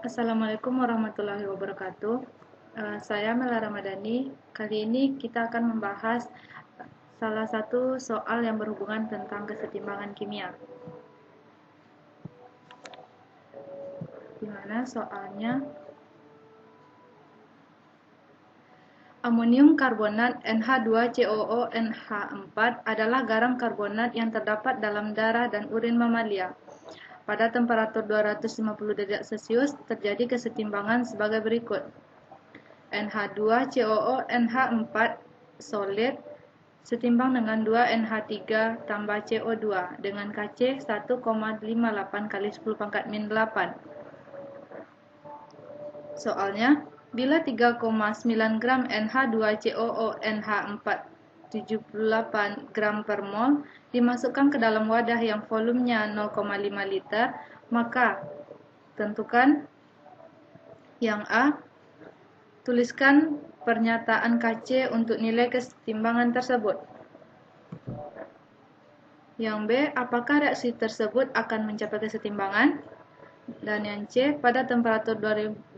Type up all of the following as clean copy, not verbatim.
Assalamualaikum warahmatullahi wabarakatuh. Saya Mela Ramadhani. Kali ini kita akan membahas salah satu soal yang berhubungan tentang kesetimbangan kimia. Di mana soalnya amonium karbonat NH2COO NH4 adalah garam karbonat yang terdapat dalam darah dan urin mamalia. Pada temperatur 250 derajat Celcius terjadi kesetimbangan sebagai berikut. NH2COO NH4 solid setimbang dengan 2 NH3 tambah CO2 dengan Kc 1,58 kali 10 pangkat min 8. Soalnya, bila 3,9 gram NH2COO NH4 78 gram per mol dimasukkan ke dalam wadah yang volumenya 0,5 liter, maka tentukan yang A. Tuliskan pernyataan Kc untuk nilai kesetimbangan tersebut. Yang B. Apakah reaksi tersebut akan mencapai kesetimbangan? Dan yang C. Pada temperatur 250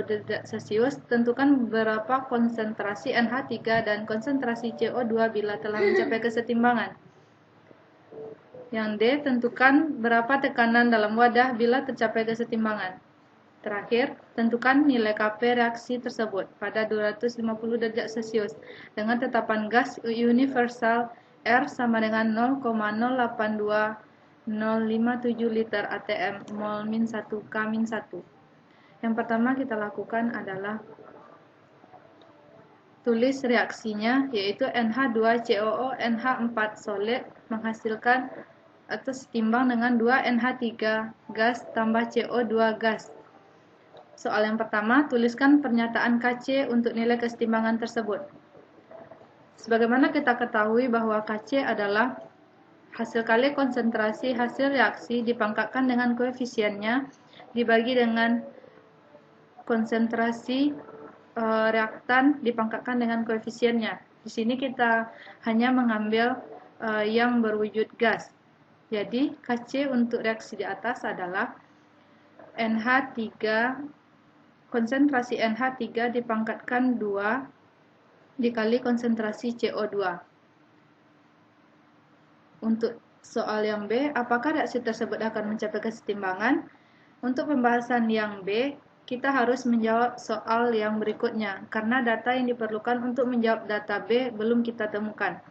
derajat Celcius, tentukan berapa konsentrasi NH3 dan konsentrasi CO2 bila telah mencapai kesetimbangan. Yang D. Tentukan berapa tekanan dalam wadah bila tercapai kesetimbangan. Terakhir, tentukan nilai Kp reaksi tersebut pada 250 derajat Celcius dengan tetapan gas universal R sama dengan 0,082057 liter atm mol min 1 K min 1. Yang pertama kita lakukan adalah tulis reaksinya, yaitu NH2COO NH4 solid menghasilkan atau setimbang dengan 2 NH3 gas tambah CO2 gas. Soal yang pertama, tuliskan pernyataan Kc untuk nilai kesetimbangan tersebut. Sebagaimana kita ketahui bahwa Kc adalah hasil kali konsentrasi hasil reaksi dipangkatkan dengan koefisiennya dibagi dengan konsentrasi reaktan dipangkatkan dengan koefisiennya. Di sini kita hanya mengambil yang berwujud gas. Jadi Kc untuk reaksi di atas adalah NH3 konsentrasi NH3 dipangkatkan 2 dikali konsentrasi CO2. Untuk soal yang B, apakah reaksi tersebut akan mencapai kesetimbangan? Untuk pembahasan yang B, kita harus menjawab soal yang berikutnya, karena data yang diperlukan untuk menjawab data B belum kita temukan.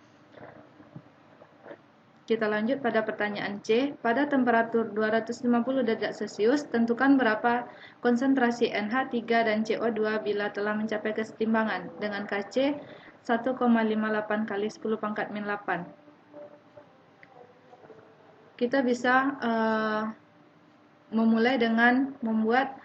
Kita lanjut pada pertanyaan C. Pada temperatur 250 derajat Celcius, tentukan berapa konsentrasi NH3 dan CO2 bila telah mencapai kesetimbangan dengan Kc 1,58 kali 10 pangkat min 8. Kita bisa memulai dengan membuat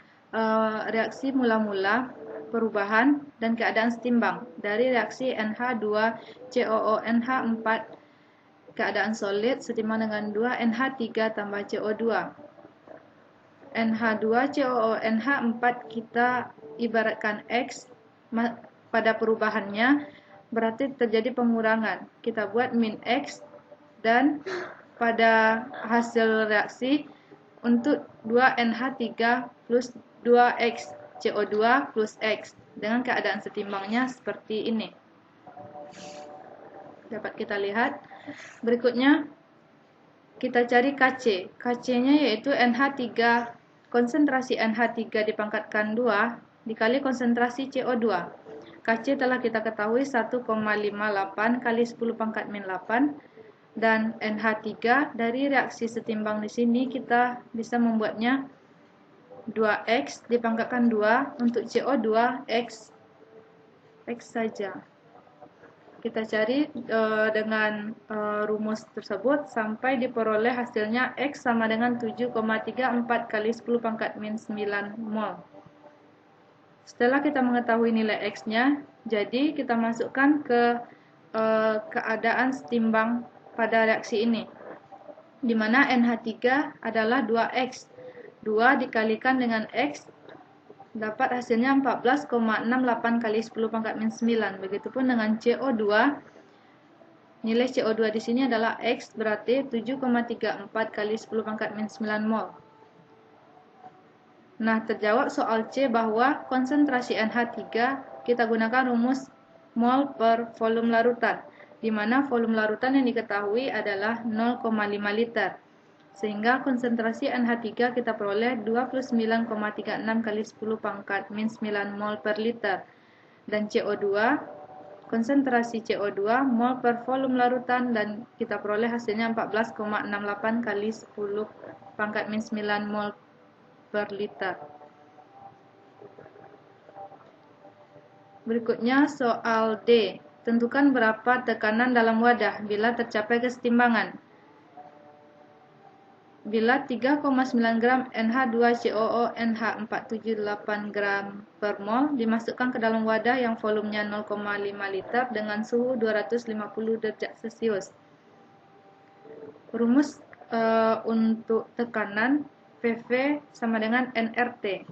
reaksi mula-mula perubahan dan keadaan setimbang dari reaksi NH2COO NH4 keadaan solid setimbang dengan 2 NH3 tambah CO2. NH2COO NH4 kita ibaratkan X pada perubahannya, berarti terjadi pengurangan. Kita buat min X, dan pada hasil reaksi untuk 2 NH3 plus 2X CO2 plus X dengan keadaan setimbangnya seperti ini. Dapat kita lihat. Berikutnya kita cari Kc. Kc-nya yaitu NH3, konsentrasi NH3 dipangkatkan 2 dikali konsentrasi CO2. Kc telah kita ketahui 1,58 kali 10 pangkat min 8, dan NH3 dari reaksi setimbang di sini kita bisa membuatnya 2X dipangkatkan 2 untuk CO2 X saja. Kita cari dengan rumus tersebut sampai diperoleh hasilnya X sama dengan 7,34 kali 10 pangkat min 9 mol. Setelah kita mengetahui nilai X-nya, jadi kita masukkan ke keadaan setimbang pada reaksi ini, di mana NH3 adalah 2X. 2 dikalikan dengan X dapat hasilnya 14,68 kali 10 pangkat min 9. Begitupun dengan CO2. Nilai CO2 di sini adalah X, berarti 7,34 kali 10 pangkat min 9 mol. Nah, terjawab soal C bahwa konsentrasi NH3 kita gunakan rumus mol per volume larutan, di mana volume larutan yang diketahui adalah 0,5 liter. Sehingga konsentrasi NH3 kita peroleh 29,36 kali 10 pangkat min 9 mol per liter. Dan CO2, konsentrasi CO2 mol per volume larutan, dan kita peroleh hasilnya 14,68 kali 10 pangkat min 9 mol per liter. Berikutnya soal D. Tentukan berapa tekanan dalam wadah bila tercapai kesetimbangan. Bila 3,9 gram NH2COO NH478 gram per mol dimasukkan ke dalam wadah yang volumenya 0,5 liter dengan suhu 250 derajat Celcius. Rumus untuk tekanan PV sama dengan nRT.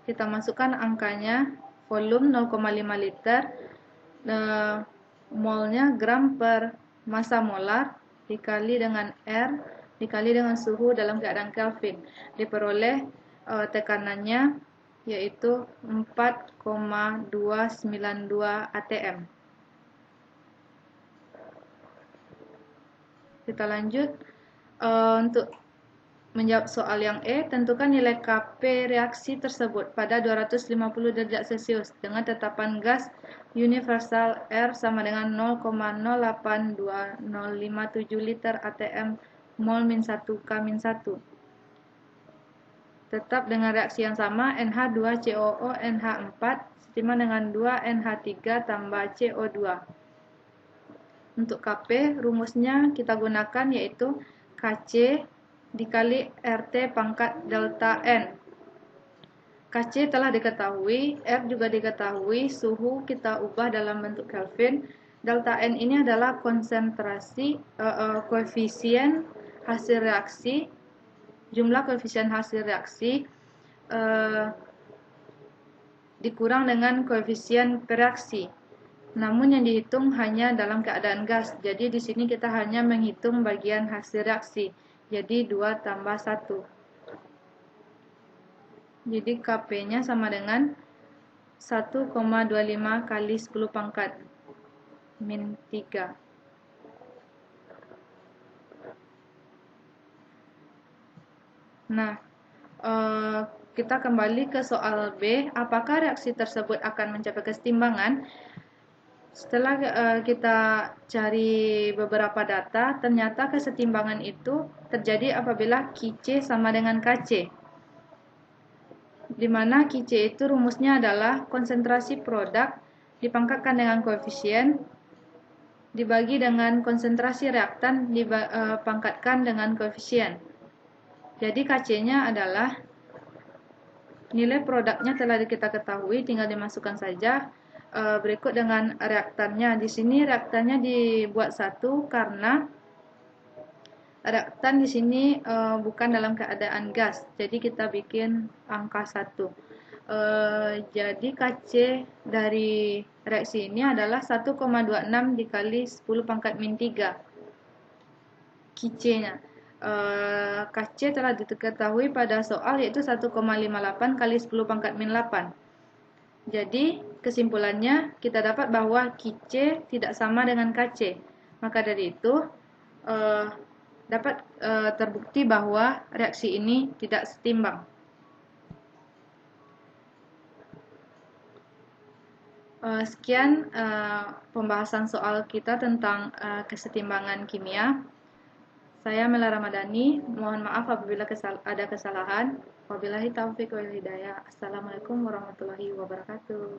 Kita masukkan angkanya, volume 0,5 liter, molnya gram per massa molar, dikali dengan R, dikali dengan suhu dalam keadaan Kelvin. Diperoleh tekanannya yaitu 4,292 atm. Kita lanjut untuk menjawab soal yang E. Tentukan nilai Kp reaksi tersebut pada 250 derajat Celcius dengan tetapan gas universal R sama dengan 0,082057 liter atm mol min 1 K min 1. Tetap dengan reaksi yang sama, NH2COO NH4 sama dengan 2 NH3 tambah CO2. Untuk Kp, rumusnya kita gunakan yaitu Kc dikali RT pangkat delta N. Kc telah diketahui, R juga diketahui, suhu kita ubah dalam bentuk Kelvin. Delta N ini adalah konsentrasi koefisien hasil reaksi, jumlah koefisien hasil reaksi dikurang dengan koefisien reaksi. Namun yang dihitung hanya dalam keadaan gas. Jadi di sini kita hanya menghitung bagian hasil reaksi. Jadi 2 tambah 1. Jadi Kp-nya sama dengan 1,25 kali 10 pangkat min 3. Nah, kita kembali ke soal B. Apakah reaksi tersebut akan mencapai kesetimbangan? Setelah kita cari beberapa data, ternyata kesetimbangan itu terjadi apabila Qc sama dengan Kc. Di mana Qc itu rumusnya adalah konsentrasi produk dipangkatkan dengan koefisien dibagi dengan konsentrasi reaktan dipangkatkan dengan koefisien. Jadi Kc-nya adalah nilai produknya telah kita ketahui, tinggal dimasukkan saja. Berikut dengan reaktannya. Di sini reaktannya dibuat 1 karena reaktan di sini bukan dalam keadaan gas. Jadi kita bikin angka 1. Jadi Kc dari reaksi ini adalah 1,26 dikali 10 pangkat min 3. Qc-nya. Kc telah diketahui pada soal yaitu 1,58 kali 10 pangkat min 8. Jadi kesimpulannya kita dapat bahwa Qc tidak sama dengan Kc. Maka dari itu dapat terbukti bahwa reaksi ini tidak setimbang. Sekian pembahasan soal kita tentang kesetimbangan kimia. Saya Mela Ramadhani, mohon maaf apabila ada kesalahan. Wabillahi taufiq wal hidayah. Assalamualaikum warahmatullahi wabarakatuh.